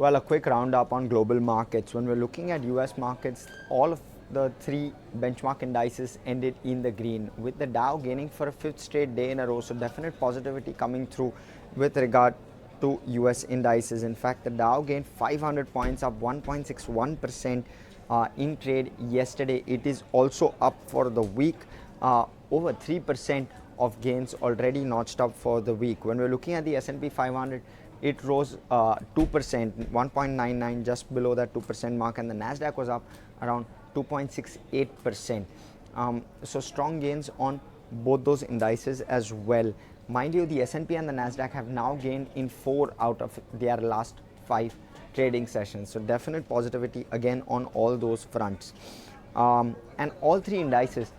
Well, a quick roundup on global markets. When we're looking at US markets, all of the three benchmark indices ended in the green, with the Dow gaining for a fifth straight day in a row. So definite positivity coming through with regard to US indices. In fact, the Dow gained 500 points, up 1.61% in trade yesterday. It is also up for the week, over 3% of gains already notched up for the week. When we're looking at the S&P 500, it rose 2%, 1.99, just below that 2% mark, and the Nasdaq was up around 2.68%. So strong gains on both those indices as well. Mind you, the S&P and the Nasdaq have now gained in 4 out of their last 5 trading sessions. So definite positivity again on all those fronts. And all three indices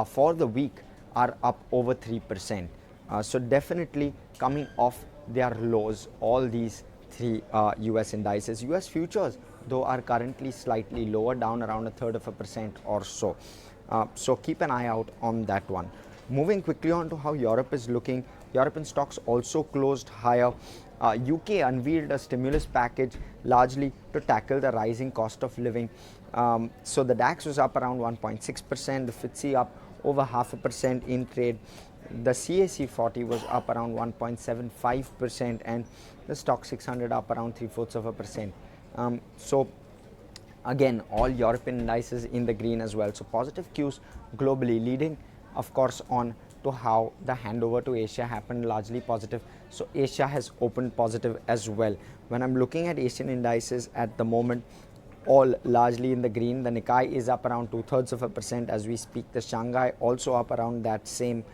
for the week are up over 3%. So definitely coming off their lows, all these three US indices. US futures, though, are currently slightly lower, down around 1/3% or so. So keep an eye out on that one. Moving quickly on to how Europe is looking. European stocks also closed higher. UK unveiled a stimulus package largely to tackle the rising cost of living. So the DAX was up around 1.6%, the FTSE up over 0.5% in trade. The CAC 40 was up around 1.75%, and the stock 600 up around 0.75%. So again, all European indices in the green as well. So positive cues globally, leading of course on to how the handover to Asia happened, largely positive. So Asia has opened positive as well. When I'm looking at Asian indices at the moment, all largely in the green. The Nikkei is up around 0.2% as we speak. The Shanghai also up around that same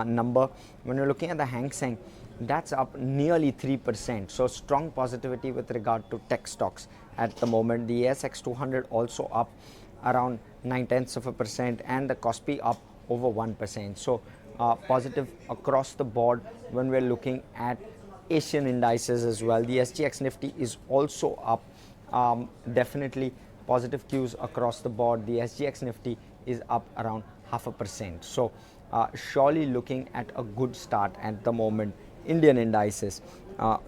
number. When you're looking at the Hang Seng, that's up nearly 3%. So strong positivity with regard to tech stocks at the moment. The ASX 200 also up around 0.9%, and the Kospi up over 1%. So positive across the board when we're looking at Asian indices as well. The SGX Nifty is also up. Definitely positive cues across the board. The SGX Nifty is up around 0.5%. So surely looking at a good start at the moment. Indian indices,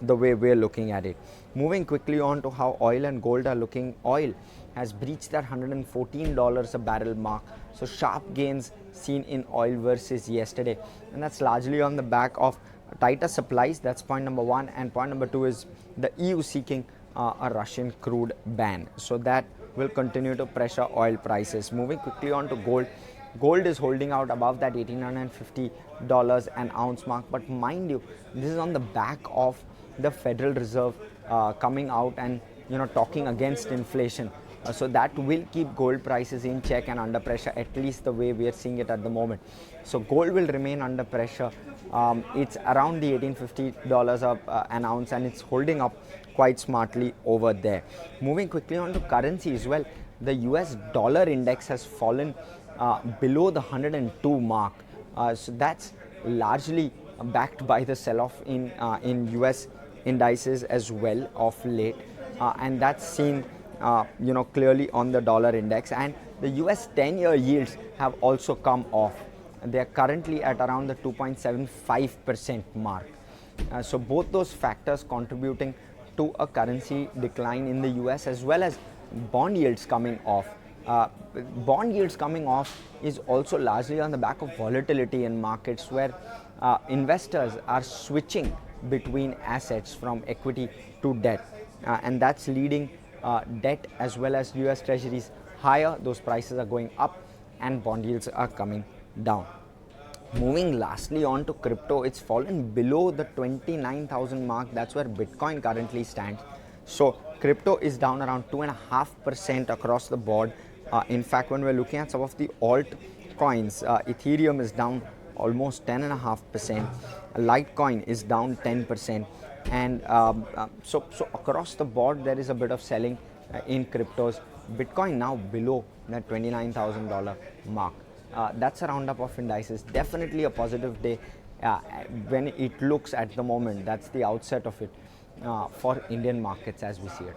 the way we're looking at it. Moving quickly on to how oil and gold are looking. Oil has breached that $114 a barrel mark. So sharp gains seen in oil versus yesterday, and that's largely on the back of tighter supplies. That's point number one. And point number two is the EU seeking a Russian crude ban. So that will continue to pressure oil prices. Moving quickly on to gold. Gold is holding out above that $1,850 an ounce mark. But mind you, this is on the back of the Federal Reserve coming out and talking against inflation. So that will keep gold prices in check and under pressure, at least the way we are seeing it at the moment. So gold will remain under pressure. It's around the $1,850 an ounce, and it's holding up quite smartly over there. Moving quickly on to currencies. Well, the US dollar index has fallen below the 102 mark. So that's largely backed by the sell-off in US indices as well of late, and that's seen clearly on the dollar index. And the US 10-year yields have also come off. They are currently at around the 2.75% mark. So both those factors contributing to a currency decline in the US, as well as bond yields coming off. Bond yields coming off is also largely on the back of volatility in markets, where investors are switching between assets from equity to debt, and that's leading debt as well as US treasuries higher. Those prices are going up and bond yields are coming down. Moving lastly on to crypto, it's fallen below the 29,000 mark. That's where Bitcoin currently stands. So crypto is down around 2.5% across the board. In fact, when we're looking at some of the alt coins, Ethereum is down almost 10.5%. Litecoin is down 10%. And so across the board, there is a bit of selling in cryptos. Bitcoin now below that $29,000 mark. That's a roundup of indices. Definitely a positive day when it looks at the moment. That's the outset of it for Indian markets as we see it.